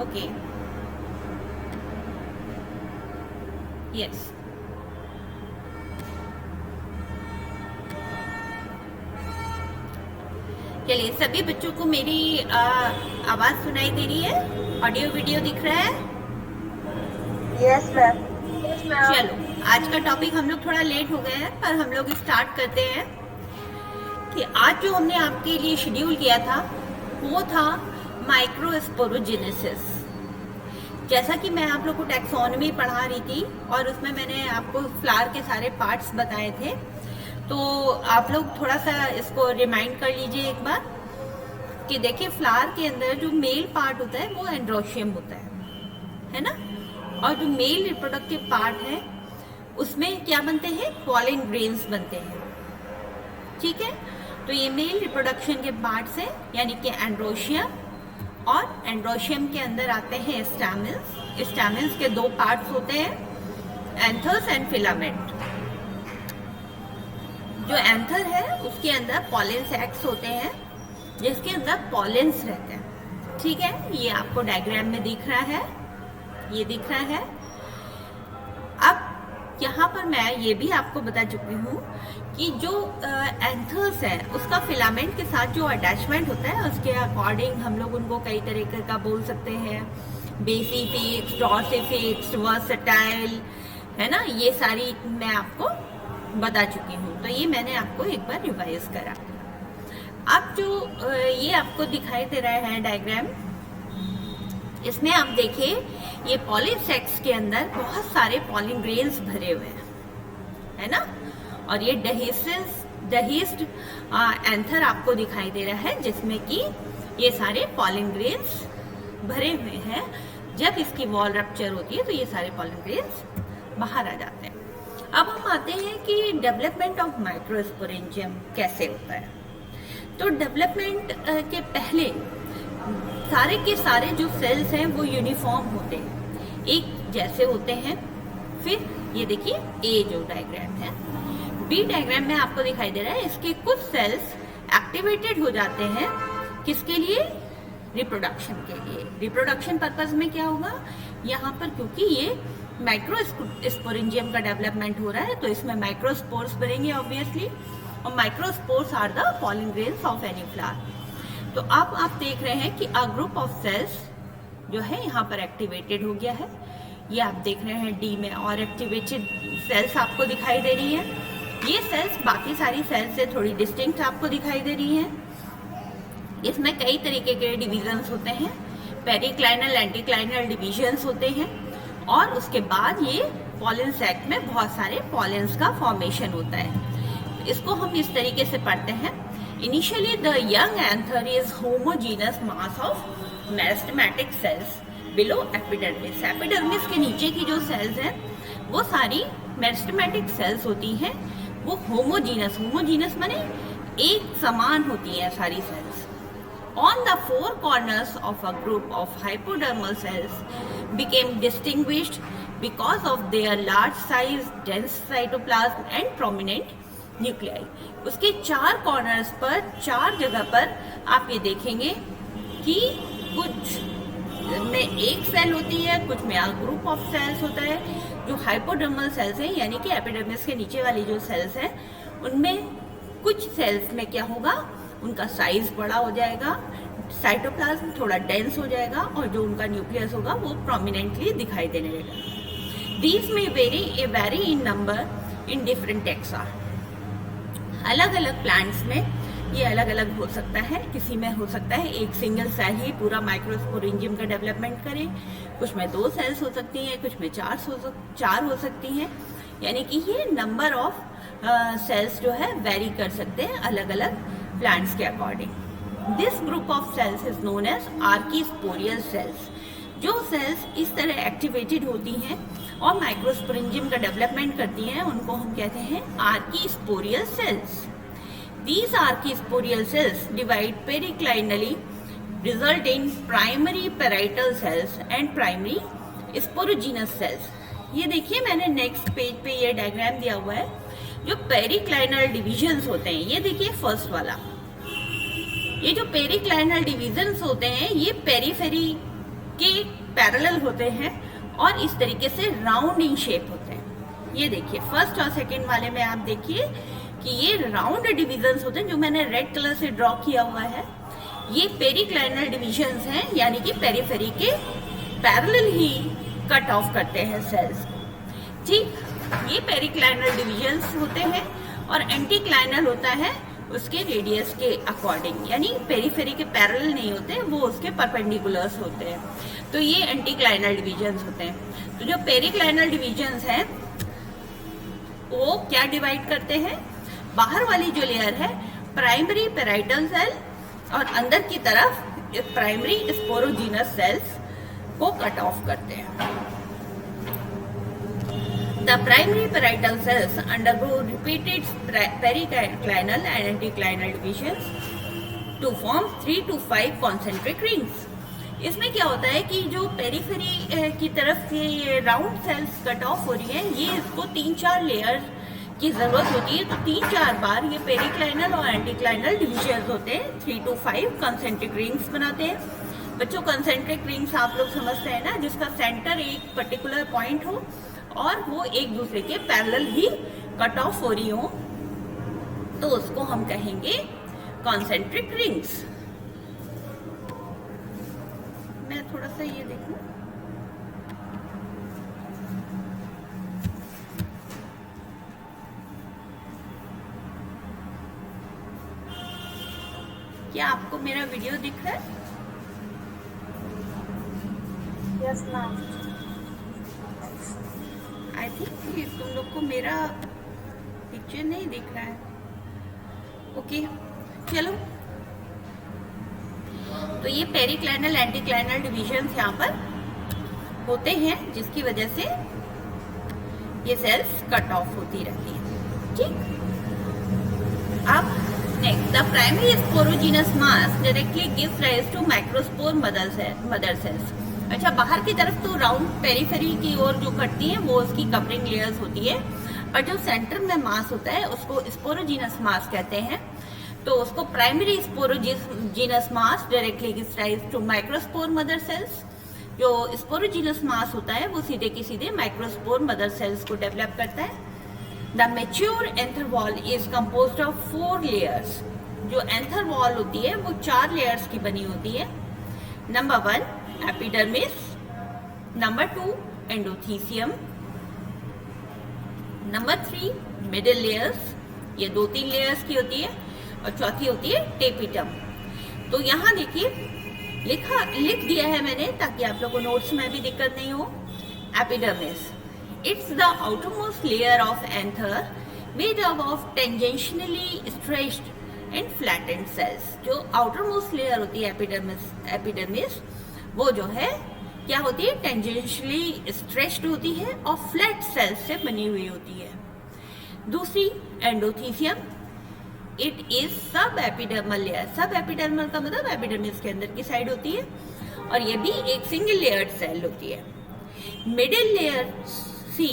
Okay, yes. चलिए, सभी बच्चों को मेरी आवाज सुनाई दे रही है? ऑडियो वीडियो दिख रहा है? Yes ma'am. चलो, आज का टॉपिक हम लोग थोड़ा लेट हो गए हैं, पर हम लोग स्टार्ट करते हैं कि आज जो हमने आपके लिए शेड्यूल किया था वो था माइक्रोस्पोरोजेनेसिस। जैसा कि मैं आप लोग को टैक्सोनॉमी पढ़ा रही थी और उसमें मैंने आपको फ्लावर के सारे पार्ट्स बताए थे, तो आप लोग थोड़ा सा इसको रिमाइंड कर लीजिए एक बार कि देखिए, फ्लावर के अंदर जो मेल पार्ट होता है वो एंड्रोशियम होता है ना, और जो मेल रिप्रोडक्टिव पार्ट है उसमें क्या बनते हैं? पॉलन ग्रेन्स बनते हैं। ठीक है, तो ये मेल रिप्रोडक्शन के पार्ट से यानी कि एंड्रोशियम, और एंड्रोशियम के अंदर आते हैं स्टैमेल्स। स्टैमेल्स के दो पार्ट्स होते हैं, एंथर्स एंड फिलामेंट। जो एंथर है उसके अंदर पॉलन सैक्स होते हैं जिसके अंदर पॉलेंस रहते हैं। ठीक है, ये आपको डायग्राम में दिख रहा है, ये दिख रहा है। अब यहाँ पर मैं ये भी आपको बता चुकी हूँ कि जो एंथर्स है उसका फिलामेंट के साथ जो अटैचमेंट होता है उसके अकॉर्डिंग हम लोग उनको कई तरीके का बोल सकते हैं, बेसिफिक्स, डॉर्सिफिक्स, वर्सटाइल, है ना। ये सारी मैं आपको बता चुकी हूँ, तो ये मैंने आपको एक बार रिवाइज करा। अब जो ये आपको दिखाई दे रहा है डायग्राम, इसमें आप देखिए ये पॉलन सैक्स के अंदर बहुत सारे पॉलन ग्रेन्स भरे हुए हैं, है ना, और ये डहीस्ड एंथर आपको दिखाई दे रहा है जिसमें कि ये सारे पॉलन ग्रेन्स भरे हुए हैं। जब इसकी वॉल रप्चर होती है तो ये सारे पॉलन ग्रेन्स बाहर आ जाते हैं। अब हम आते हैं कि डेवलपमेंट ऑफ माइक्रोस्पोरेंजियम कैसे होता है। तो डेवलपमेंट के पहले सारे के सारे जो सेल्स हैं वो यूनिफॉर्म होते हैं, एक जैसे होते हैं। फिर ये देखिए, ए जो डायग्राम है, बी डायग्राम में आपको दिखाई दे रहा है, इसके कुछ सेल्स एक्टिवेटेड हो जाते हैं। किसके लिए? रिप्रोडक्शन के लिए। रिप्रोडक्शन पर्पज में क्या होगा यहाँ पर, क्योंकि ये माइक्रोस्पोरेंजियम का डेवलपमेंट हो रहा है तो इसमें माइक्रोस्पोर्स बनेंगे ऑब्वियसली, और microspores are the pollen grains of any flower. तो अब आप देख रहे हैं कि अ ग्रुप ऑफ सेल्स जो है यहाँ पर एक्टिवेटेड हो गया है। ये आप देख रहे हैं डी में और एक्टिवेटेड सेल्स आपको दिखाई दे रही है। ये सेल्स बाकी सारी सेल्स से थोड़ी डिस्टिंक्ट आपको दिखाई दे रही है। इसमें कई तरीके के डिविजन्स होते हैं, पेरिक्लाइनल, एंटीक्लाइनल डिविजन्स होते हैं, और उसके बाद ये पॉलन सैक में बहुत सारे पॉलेंस का फॉर्मेशन होता है। इसको हम इस तरीके से पढ़ते हैं। Initially, the young anther is homogeneous mass of meristematic cells below epidermis. Epidermis के नीचे की जो सेल्स हैं वो सारी मेरिस्टेमेटिक सेल्स होती हैं। वो होमोजीनस माने एक समान होती हैं सारी sales. On the four corners of a group of hypodermal cells became distinguished because of their large size, dense cytoplasm and prominent nuclei. उसके चार कॉर्नर्स पर, चार जगह पर आप ये देखेंगे कि कुछ में एक सेल होती है, कुछ में ग्रुप ऑफ सेल्स होता है। जो हाइपोडर्मल सेल्स हैं यानी कि एपिडर्मिस के नीचे वाली जो सेल्स हैं उनमें कुछ सेल्स में क्या होगा, उनका साइज बड़ा हो जाएगा, साइटोप्लाज्म थोड़ा डेंस हो जाएगा, और जो उनका न्यूक्लियस होगा वो प्रोमिनेंटली दिखाई देने लगेगा। दीज में very in number in different taxa. अलग अलग प्लांट्स में ये अलग अलग हो सकता है। किसी में हो सकता है एक सिंगल सेल ही पूरा माइक्रोस्पोरेंजियम का डेवलपमेंट करे, कुछ में 2 सेल्स हो सकती हैं, कुछ में 4 हो सकती हैं। यानी कि ये नंबर ऑफ सेल्स जो है वेरी कर सकते हैं अलग अलग प्लांट्स के according. This group of cells is known as archesporial cells. जो सेल्स इस तरह एक्टिवेटेड होती हैं और माइक्रोस्पोरेंजियम का डेवलपमेंट करती हैं उनको हम कहते हैं आर्कीस्पोरियल sales. These archisporial cells divide periclinally, result in primary parietal cells and primary sporogenous cells। ये देखिए, मैंने नेक्स्ट पेज पे ये डायग्राम दिया हुआ है। जो पेरिक्लाइनल डिविजन्स होते हैं, ये देखिए फर्स्ट वाला, ये जो पेरिक्लाइनल डिविजन्स होते हैं ये पेरीफेरी के पैरेलल होते हैं और इस तरीके से राउंड इन शेप होते हैं। ये देखिए फर्स्ट और सेकंड वाले में आप देखिए कि ये राउंड डिविजन्स होते हैं, जो मैंने रेड कलर से ड्रॉ किया हुआ है ये पेरिक्लाइनल डिविजन्स हैं, यानी कि पेरिफेरी के पैरेलल ही कट ऑफ करते हैं सेल्स। ठीक, ये पेरिक्लाइनल डिविजन्स होते हैं और एंटीक्लाइनल होता है उसके रेडियस के अकॉर्डिंग, यानी पेरिफेरी के पैरेलल नहीं होते, वो उसके परपेंडिकुलर्स होते हैं। तो ये एंटीक्लाइनल डिविजन्स होते हैं। तो जो पेरिक्लाइनल डिविजन्स हैं वो क्या डिवाइड करते हैं, बाहर वाली जो लेयर है प्राइमरी पेराइटल सेल और अंदर की तरफ प्राइमरी स्पोरोजीनस सेल्स को कट ऑफ करते हैं। The primary parietal cells undergo repeated periclinal and anticlinal divisions to form 3 to 5 concentric rings. इसमें क्या होता है कि जो पेरिफेरी की तरफ से ये राउंड सेल्स कट ऑफ हो रही है, ये इसको 3-4 लेयर की जरूरत होती है। तो 3-4 बार ये पेरिक्लाइनल और एंटीक्लाइनल डिविजन्स होते हैं, 3 to 5 कंसेंट्रिक रिंग्स बनाते हैं। बच्चों कंसेंट्रिक रिंग्स आप लोग समझते हैं ना, जिसका सेंटर एक पर्टिकुलर पॉइंट हो और वो एक दूसरे के पैरेलल ही कट ऑफ हो रही हो, तो उसको हम कहेंगे कॉन्सेंट्रिक रिंग्स। मैं थोड़ा सा ये देखूं, क्या आपको मेरा वीडियो दिख रहा है? Yes, ma'am. आई थिंक तुम लोग को मेरा पिक्चर नहीं दिख रहा है। ओके, चलो। तो ये पेरिक्लाइनल एंटीक्लाइनल डिविजन्स यहाँ पर होते हैं, जिसकी वजह से ये सेल्स कट ऑफ होती रहती है। ठीक, अब next, the primary sporogenous mass directly gives rise to microspore mother cells. अच्छा, बाहर की तरफ तो राउंड पेरिफेरी की ओर जो कटती है वो उसकी कवरिंग लेयर्स होती है, और जो सेंटर में मास होता है उसको स्पोरोजीनस मास कहते हैं। तो उसको primary sporogenous mass directly gives rise to microspore mother cells. जो स्पोरोजीनस मास होता है वो सीधे की सीधे माइक्रोस्पोर मदर सेल्स को डेवलप करता है। The mature anther wall is composed of 4 layers. जो एंथर वॉल होती है वो 4 लेयर्स की बनी होती है। Number 1 epidermis, number 2 endothecium, number 3 middle layers, ये 2-3 लेयर्स की होती है, और चौथी होती है टेपिटम। तो यहाँ देखिए लिख दिया है मैंने ताकि आप लोगों को नोट्स में भी दिक्कत नहीं हो। Epidermis, it's the outermost layer of anther made up of tangentially stretched and flattened cells। जो outermost layer होती है एपिडर्मिस वो जो है क्या होती है, टेंजेंशियली स्ट्रेच्ड होती है और फ्लैट सेल्स से बनी हुई होती है। दूसरी एंडोथीसियम, इट इज सब एपिडर्मल लेयर। सब एपिडर्मल का मतलब एपिडर्मिस के अंदर की साइड होती है, और ये भी एक सिंगल लेयर्ड सेल होती है। मिडिल लेयर सी,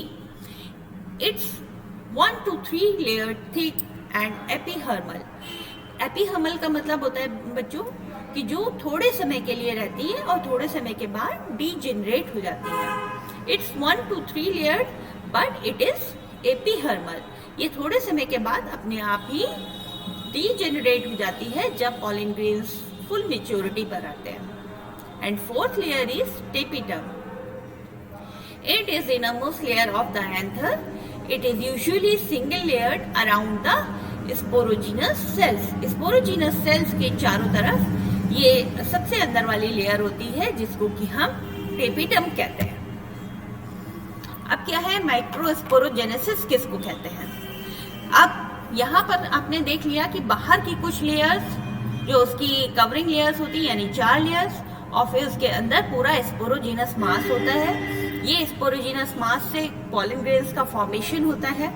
it's 1 to 3 layer thick and epidermal. Epidermal का मतलब होता है बच्चों कि जो थोड़े समय के लिए रहती है और थोड़े समय के बाद डीजेनरेट हो जाती है। It's 1 to 3 layer but it is epidermal. ये थोड़े समय के बाद अपने आप ही डीजेनरेट हो जाती है जब पॉलन ग्रेन्स फुल मेच्योरिटी पर आते हैं। And 4th layer is tapetum. It is innermost layer of the anther. It is usually single layered around the sporogenous cells. Sporogenous cells के चारों तरफ ये सबसे अंदर वाली लेयर होती है जिसको कि हम टेपिटम कहते हैं। अब क्या है माइक्रोस्पोरोजेनेसिस किसको कहते हैं? अब यहाँ पर आपने देख लिया कि बाहर की कुछ लेयर्स जो उसकी कवरिंग लेयर्स होती है यानी 4 लेयर्स, और फिर उसके अंदर पूरा स्पोरोजीनस मास होता है। ये स्पोरोजीनस मास से पॉलन ग्रेन्स का फॉर्मेशन होता है।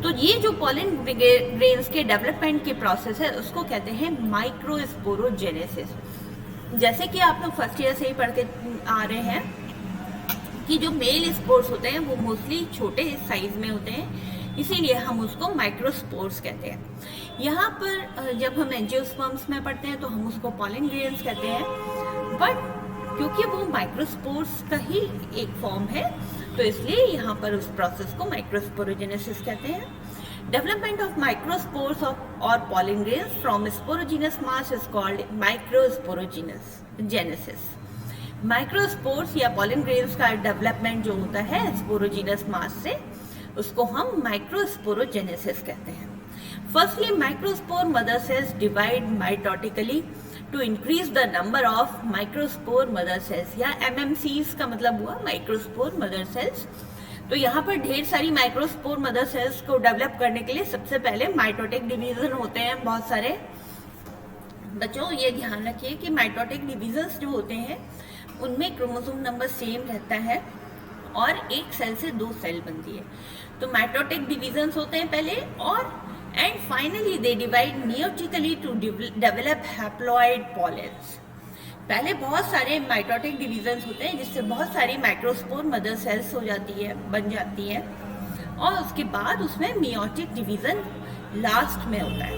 तो ये जो पॉलन ग्रेन्स के डेवलपमेंट के प्रोसेस है उसको कहते हैं माइक्रोस्पोरोजेनेसिस। जैसे कि आप लोग फर्स्ट ईयर से ही पढ़ के आ रहे हैं कि जो मेल स्पोर्स होते हैं वो मोस्टली छोटे साइज में होते हैं, इसीलिए हम उसको माइक्रोस्पोर्स कहते हैं। यहाँ पर जब हम एंजियोस्पर्म्स में पढ़ते हैं तो हम उसको पॉलन ग्रेन्स कहते हैं, बट क्योंकि वो माइक्रोस्पोर्स का ही एक फॉर्म है, तो इसलिए यहाँ पर उस प्रोसेस को माइक्रोस्पोरोजेनेसिस कहते हैं। डेवलपमेंट ऑफ माइक्रोस्पोर्स और pollen grains from sporogenous mass is called microsporogenesis. Microspores या पॉलन ग्रेन्स का डेवलपमेंट जो होता है स्पोरोजीनस मास से, उसको हम माइक्रोस्पोरोजेनेसिस कहते हैं। Firstly microspore mother cells divide mitotically to increase the number of microspore mother cells, या MMCs का मतलब हुआ माइक्रोस्पोर मदर सेल्स। तो यहाँ पर ढेर सारी माइक्रोस्पोर मदर सेल्स को डेवलप करने के लिए सबसे पहले माइटोटिक डिवीजन होते हैं बहुत सारे। बच्चों ये ध्यान रखिए कि माइटोटिक डिवीजन्स जो होते हैं उनमें क्रोमोसोम नंबर सेम रहता है और एक सेल से 2 सेल बनती है। तो माइटोटिक डिवीजन्स होते हैं पहले, और and finally they divide meiotically to develop haploid pollens. पहले बहुत सारे माइटोटिक डिवीजन्स होते हैं जिससे बहुत सारी माइक्रोस्पोर मदर सेल्स हो जाती है, बन जाती है, और उसके बाद उसमें मियोटिक डिवीजन लास्ट में होता है,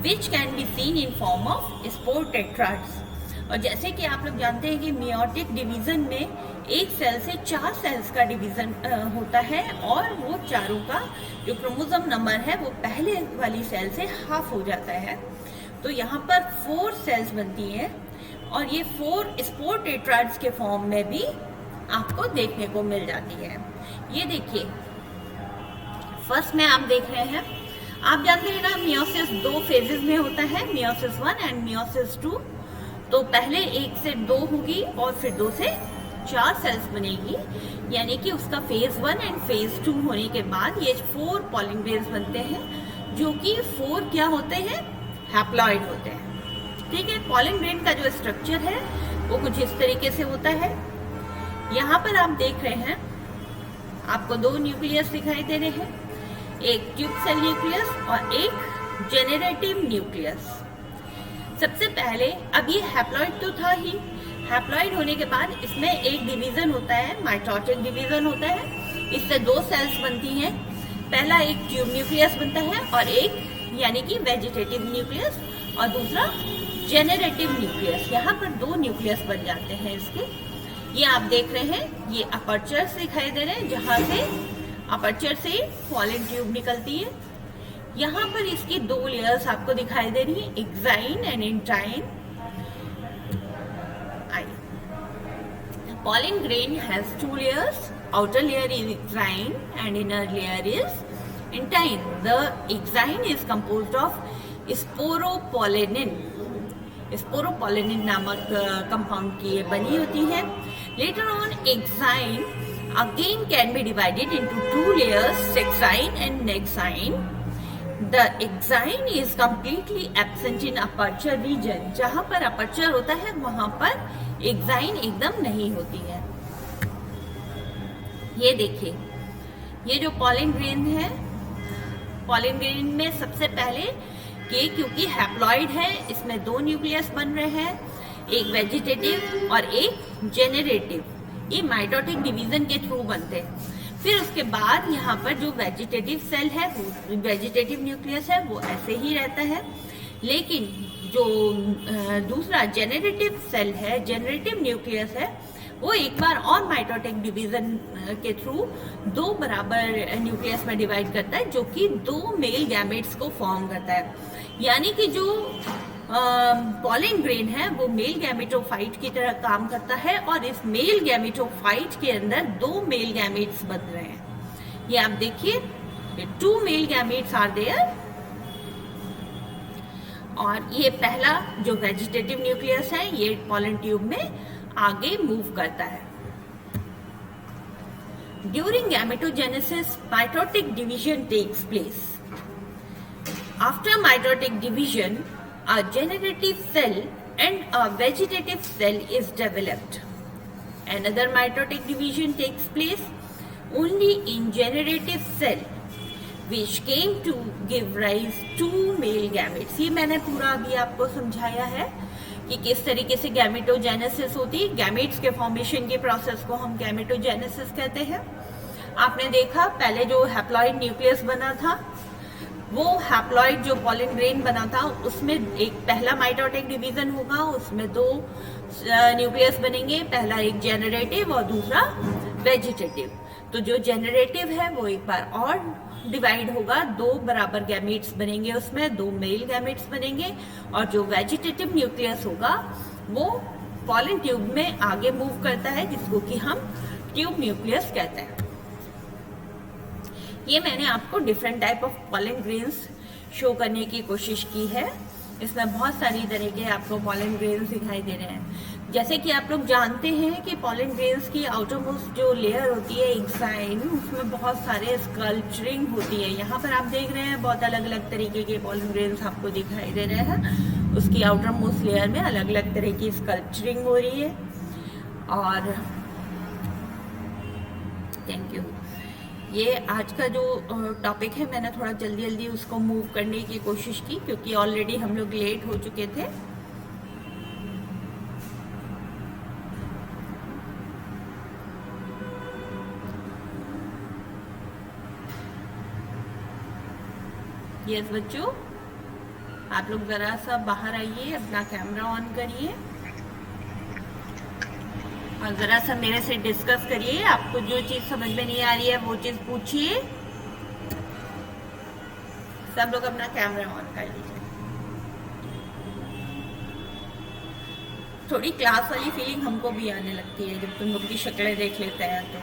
which can be seen in form of spore टेट्राड्स। और जैसे कि आप लोग जानते हैं कि मियोटिक डिवीजन में एक सेल से 4 सेल्स का डिवीजन होता है, और वो चारों का जो क्रोमोसोम नंबर है वो पहले वाली सेल से हाफ हो जाता है। तो यहाँ पर 4 सेल्स बनती हैं, और ये 4 स्पोर टेट्राड्स के फॉर्म में भी आपको देखने को मिल जाती है। ये देखिए, फर्स्ट में आप देख रहे हैं, आप जानते हैं ना मियोसिस 2 फेजेस में होता है, मियोसिस 1 एंड मियोसिस 2। तो पहले 1 से 2 होगी और फिर 2 से 4 सेल्स बनेगी, यानी कि उसका फेज 1 एंड फेज 2 होने के बाद ये 4 पॉलन ग्रेन्स बनते हैं, जो कि 4 क्या होते हैं, हैप्लॉइड होते हैं। ठीक है, पॉलन ग्रेन का जो स्ट्रक्चर है वो कुछ इस तरीके से होता है। यहाँ पर आप देख रहे हैं, आपको 2 न्यूक्लियस दिखाई दे रहे हैं, एक ट्यूब सेल न्यूक्लियस और एक जेनरेटिव न्यूक्लियस। सबसे पहले, अब ये हैप्लॉइड तो था ही, हैप्लॉइड होने के बाद इसमें एक डिवीजन होता है, माइटोटिक डिवीजन होता है, इससे 2 सेल्स बनती हैं। पहला एक ट्यूब न्यूक्लियस बनता है और एक यानी कि वेजिटेटिव न्यूक्लियस, और दूसरा जेनरेटिव न्यूक्लियस। यहाँ पर 2 न्यूक्लियस बन जाते हैं इसके। ये आप देख रहे हैं, ये अपर्चर्स दिखाई दे रहे हैं, जहाँ से अपर्चर से पॉलन ट्यूब निकलती है। यहाँ पर इसकी 2 लेयर्स आपको दिखाई दे रही है, exine and intine. Pollen grain has 2 layers. Outer layer is exine and inner layer is intine. The exine is composed of sporopollenin. Sporopollenin नामक कंपाउंड की ये बनी होती है। Later on, exine again can be divided into 2 layers, sexine and nexine. The exine is completely absent in aperture region. जहाँ पर aperture होता है वहाँ पर एक्साइन एकदम नहीं होती है। ये देखिए, ये जो पॉलन ग्रेन है, पॉलन ग्रेन में सबसे पहले कि क्योंकि हैप्लॉइड है, इसमें 2 न्यूक्लियस बन रहे हैं, एक वेजिटेटिव और एक जेनरेटिव। ये माइटोटिक डिवीजन के थ्रू बनते हैं। फिर उसके बाद यहाँ पर जो वेजिटेटिव सेल है, वो वेजिटेटिव न्यूक्लियस है, वो ऐसे ही रहता है। लेकिन जो दूसरा जेनरेटिव सेल है, जेनरेटिव न्यूक्लियस है, वो एक बार और माइटोटिक डिवीजन के थ्रू 2 बराबर न्यूक्लियस में डिवाइड करता है, जो कि 2 मेल गैमेट्स को फॉर्म करता है। यानी कि जो पॉलन ग्रेन है वो मेल गैमेटोफाइट की तरह काम करता है, और इस मेल गैमेटोफाइट के अंदर 2 मेल गैमेट्स बन रहे हैं। ये आप देखिए, 2 मेल गैमेट्स आर देयर, और ये पहला जो वेजिटेटिव न्यूक्लियस है ये पॉलन ट्यूब में आगे मूव करता है। During gametogenesis mitotic division takes place. After mitotic division a generative cell and a vegetative cell is developed. Another mitotic division takes place only in generative cell, which came to give rise to male gametes. ये मैंने पूरा अभी आपको समझाया है कि किस तरीके से गैमेटोजेनेसिस होती है। गैमेट्स के फॉर्मेशन के प्रोसेस को हम गैमेटोजेनेसिस कहते हैं। आपने देखा पहले जो हैप्लॉइड न्यूक्लियस बना था वो हैप्लॉइड जो पॉलन ग्रेन बना था उसमें एक पहला माइटोटिक डिवीजन होगा, उसमें 2 न्यूक्लियस बनेंगे, पहला एक जेनरेटिव और दूसरा वेजिटेटिव। तो जो जेनरेटिव है वो एक बार और डिवाइड होगा, 2 बराबर गैमेट्स बनेंगे, उसमें 2 मेल गैमेट्स बनेंगे, और जो वेजिटेटिव न्यूक्लियस होगा वो पॉलन ट्यूब में आगे मूव करता है, जिसको कि हम ट्यूब न्यूक्लियस कहते हैं। ये मैंने आपको different type of pollen grains show करने की कोशिश की है। इसमें बहुत सारी तरह के आपको पॉलन ग्रेन्स दिखाई दे रहे हैं। जैसे कि आप लोग जानते हैं कि पॉलन ग्रेन्स की आउटरमोस्ट जो लेयर होती है एक्साइन, उसमें बहुत सारे स्कल्पचरिंग होती है। यहाँ पर आप देख रहे हैं बहुत अलग अलग तरीके के पॉलन ग्रेन्स आपको दिखाई दे रहे हैं। उसकी आउटरमोस्ट लेयर में अलग अलग तरह की स्कल्पचरिंग हो रही है। और थैंक यू। ये आज का जो टॉपिक है मैंने थोड़ा जल्दी जल्दी उसको मूव करने की कोशिश की, क्योंकि ऑलरेडी हम लोग लेट हो चुके थे। यस बच्चों, आप लोग जरा सा बाहर आइए, अपना कैमरा ऑन करिए और जरा सा मेरे से डिस्कस करिए। आपको जो चीज समझ में नहीं आ रही है वो चीज पूछिए। सब लोग अपना कैमरा ऑन कर लीजिए। थोड़ी क्लास वाली फीलिंग हमको भी आने लगती है जब तुम लोग की शक्लें देख लेते हैं। तो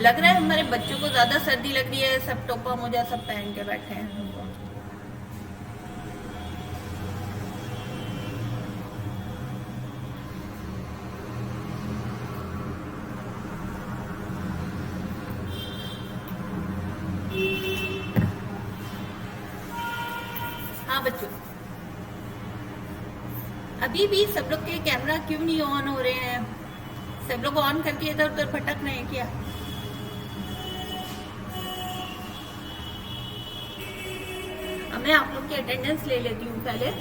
लग रहा है हमारे बच्चों को ज्यादा सर्दी लग रही है, सब टोपा मोजा सब पहन के बैठे हैं। हाँ बच्चों, अभी भी सब लोग के कैमरा क्यों नहीं ऑन हो रहे हैं? सब लोग ऑन करके इधर उधर भटक रहे हैं क्या? अब मैं आप लोग की अटेंडेंस ले लेती हूँ पहले।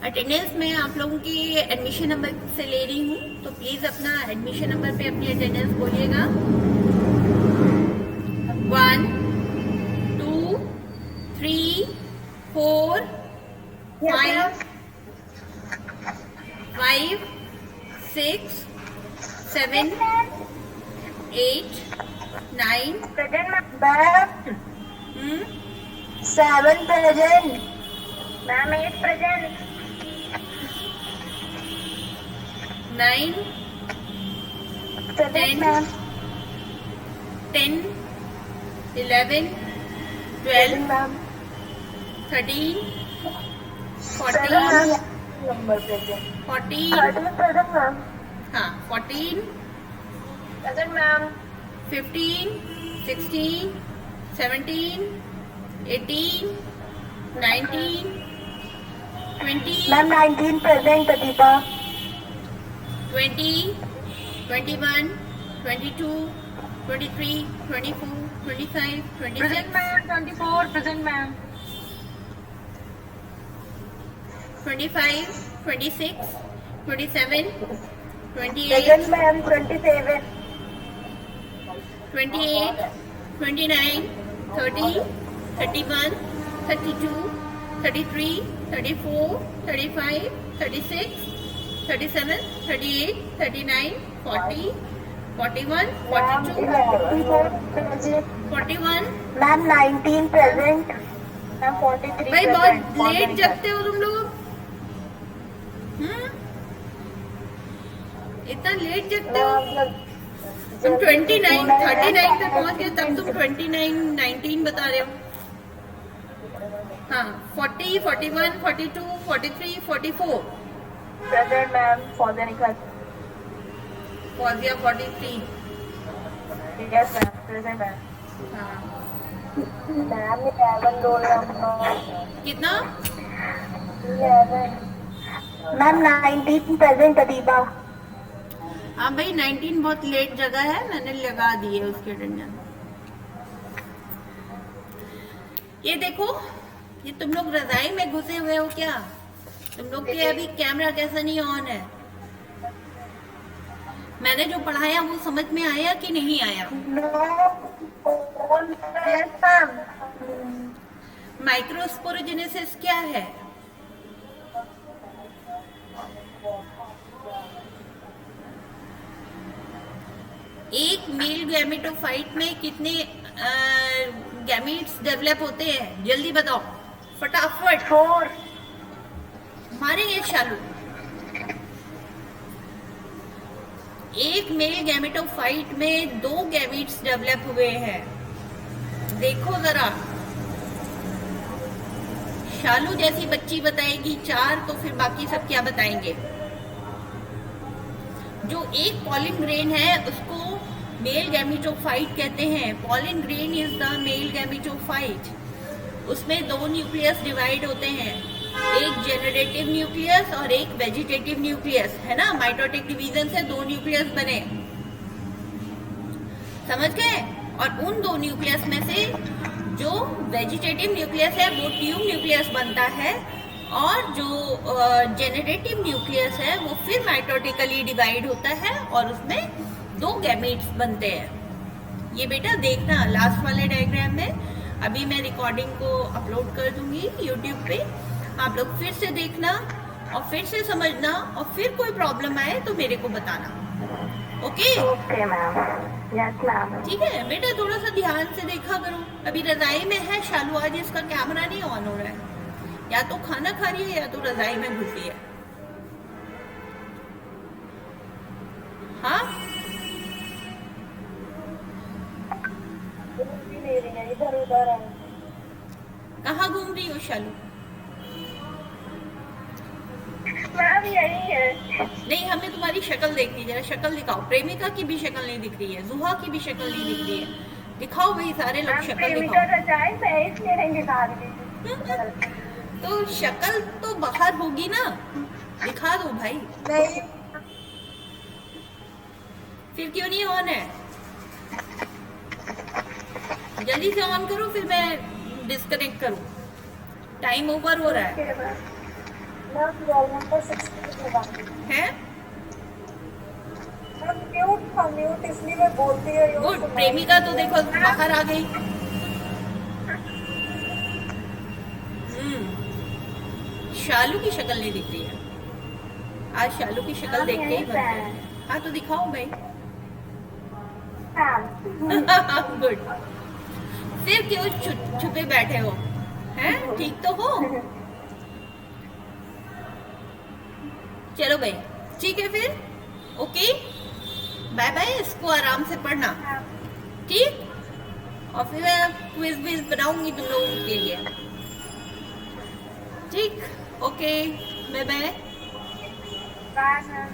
अटेंडेंस में आप लोगों की एडमिशन नंबर से ले रही हूँ, तो प्लीज अपना एडमिशन नंबर पे अपनी अटेंडेंस बोलिएगा। 1 2 3 4 5 5 6 7 8 9 Present, ma'am. 7 present. Ma'am, 8 present. 9 Present, 10 ma'am. 10 11 12 Present, ma'am. 13 7, 14 ma'am. Number present. 14 13 present, ma'am. हाँ 14 Present, ma'am. 15 16 17 18 19 20 Ma'am, 19 present, Adipa. 20 21 22 23 24 25 Present, 26 ma'am. 24 present, ma'am. 25 26 27 28 Present, ma'am. 27. 28 29 30 31 32 33 34 35 36 37 38 39 40 41 Ma'am, 42 present. 41 Ma'am, 19 present. Ma'am, 43 भाई present. बहुत late जगते हो तुम लोग। इतना late जगते हो तुम। 29 39 पे पहुंच गए तब तुम 29 19 बता रहे हो। हाँ 40 41 42 43 44 Present, ma'am. For the record. Fauzia 43। Yes, ma'am. Present, ma'am. हाँ Ma'am, 11 roll number. कितना? 11. Ma'am, 19 present, Adiba. हाँ भाई 19 बहुत लेट जगह है, मैंने लगा दी है उसकी अटेंडेंस। ये देखो, ये तुम लोग रजाई में घुसे हुए हो क्या? तुम लोग के अभी कैमरा कैसा नहीं ऑन है? मैंने जो पढ़ाया वो समझ में आया कि नहीं आया? माइक्रोस्पोरोजेनेसिस क्या है? एक मेल गैमेटोफाइट में कितने गैमीट्स डेवलप होते हैं? जल्दी बताओ फटाफट। 4। मारेंगे शालू। एक मेल गैमेटोफाइट में 2 गैमीट्स डेवलप हुए हैं। देखो जरा, शालू जैसी बच्ची बताएगी 4, तो फिर बाकी सब क्या बताएंगे? जो एक पॉलिन ग्रेन है उसको मेल गैमेटोफाइट कहते हैं। Pollen grain is the male gametophyte. उसमें 2 न्यूक्लियस डिवाइड होते हैं, एक जेनरेटिव न्यूक्लियस और एक वेजिटेटिव न्यूक्लियस, है ना। माइटोटिक डिवीजन से 2 न्यूक्लियस बने, समझ गए। और उन 2 न्यूक्लियस में से जो वेजिटेटिव न्यूक्लियस है वो ट्यूब न्यूक्लियस बनता है, और जो जेनरेटिव न्यूक्लियस है वो फिर माइटोटिकली डिवाइड होता है और उसमें 2 गैमीट्स बनते हैं। ये बेटा देखना लास्ट वाले डायग्राम में, अभी मैं रिकॉर्डिंग को अपलोड कर दूंगी यूट्यूब पे, आप लोग फिर से देखना और फिर से समझना, और फिर कोई प्रॉब्लम आए तो मेरे को बताना। Okay okay ma'am, yes ma'am. ठीक है बेटा, थोड़ा सा ध्यान से देखा करो। अभी रजाई में है शालू, आज इसका कैमरा नहीं ऑन हो रहा है, या तो खाना खा रही है या तो रजाई में घुसी है। हाँ इधर उधर है। कहाँ घूम रही हो शालू? मैम यही है। नहीं, हमें तुम्हारी शक्ल देखनी, जरा शक्ल दिखाओ। प्रेमिका की भी शक्ल नहीं दिख रही है, जुहा की भी शक्ल नहीं दिख रही है। दिखाओ भाई, सारे लोग शक्ल दिखाओ। तो शक्ल तो बाहर होगी ना, दिखा दो भाई। नहीं, फिर क्यों नहीं ऑन है? जल्दी से ऑन करो, फिर मैं डिस्कनेक्ट करूं। टाइम ओवर हो रहा है। हैं? म्यूट इसलिए मैं बोलती है। गुड। प्रेमिका तो देखो बाहर आ गई। शालू की शक्ल नहीं दिख रही है आज, शालू की शक्ल देख के ही बनता है। हाँ तो दिखाओ भाई। गुड। फिर क्यों छुपे बैठे हो? हैं? ठीक तो हो? चलो भाई, ठीक है फिर। Okay, bye bye. इसको आराम से पढ़ना, ठीक? और फिर मैं क्विज विज बनाऊंगी तुम लोगों के लिए, ठीक? Okay, bye bye. Bye ma'am.